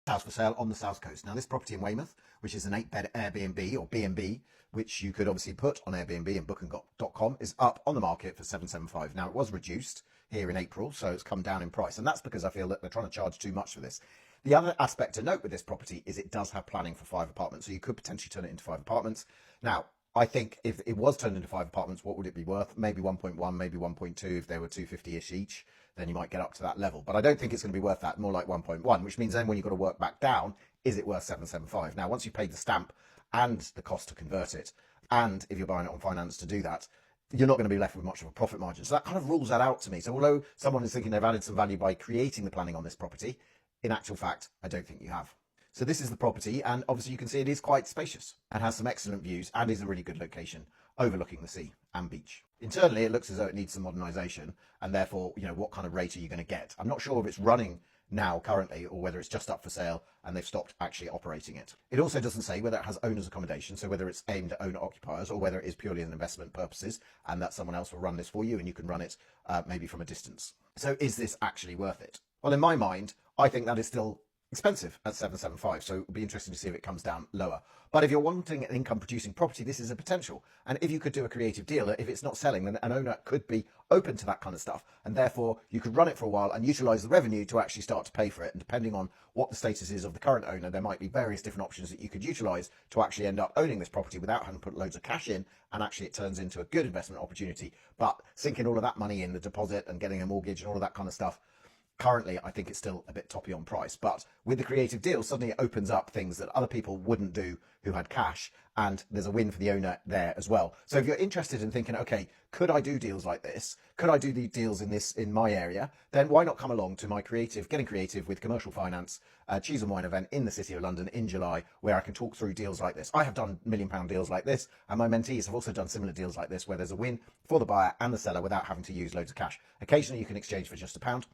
House for sale on the south coast. Now, this property in Weymouth, which is an 8-bed Airbnb or B&B, which you could obviously put on Airbnb and booking.com, is up on the market for 775. Now, it was reduced here in April, so it's come down in price, and that's because I feel that they're trying to charge too much for this. The other aspect to note with this property is it does have planning for 5 apartments, so you could potentially turn it into 5 apartments. Now, I think if it was turned into 5 apartments, what would it be worth? Maybe 1.1, maybe 1.2 if they were 250-ish each. Then you might get up to that level. But I don't think it's going to be worth that, more like 1.1, which means then when you've got to work back down, is it worth 775? Now, once you've paid the stamp and the cost to convert it, and if you're buying it on finance to do that, you're not going to be left with much of a profit margin. So that kind of rules that out to me. So although someone is thinking they've added some value by creating the planning on this property, in actual fact, I don't think you have. So this is the property, and obviously you can see it is quite spacious and has some excellent views and is a really good location overlooking the sea and beach. Internally, it looks as though it needs some modernisation, and therefore, what kind of rate are you going to get? I'm not sure if it's running now currently or whether it's just up for sale and they've stopped actually operating it. It also doesn't say whether it has owner's accommodation, so whether it's aimed at owner occupiers or whether it is purely an investment purposes and that someone else will run this for you and you can run it maybe from a distance. So is this actually worth it? Well, in my mind, I think that is still expensive at 775, so it'll be interesting to see if it comes down lower. But if you're wanting an income producing property, this is a potential. And if you could do a creative deal, if it's not selling, then an owner could be open to that kind of stuff. And therefore you could run it for a while and utilize the revenue to actually start to pay for it. And depending on what the status is of the current owner, there might be various different options that you could utilize to actually end up owning this property without having to put loads of cash in. And actually it turns into a good investment opportunity. But sinking all of that money in the deposit and getting a mortgage and all of that kind of stuff, currently, I think it's still a bit toppy on price, but with the creative deal, suddenly it opens up things that other people wouldn't do who had cash, and there's a win for the owner there as well. So if you're interested in thinking, okay, could I do deals like this? Could I do the deals in my area? Then why not come along to my Getting Creative with Commercial Finance Cheese and Wine event in the City of London in July, where I can talk through deals like this. I have done £1 million deals like this, and my mentees have also done similar deals like this, where there's a win for the buyer and the seller without having to use loads of cash. Occasionally you can exchange for just £1.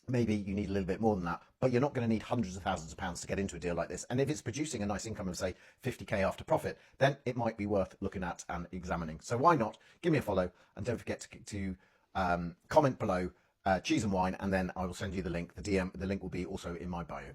Maybe you need a little bit more than that, but you're not going to need hundreds of thousands of pounds to get into a deal like this. And if it's producing a nice income of, say, 50k after profit, then it might be worth looking at and examining. So why not? Give me a follow, and don't forget to comment below Cheese and Wine, and then I will send you the link. The link will be also in my bio.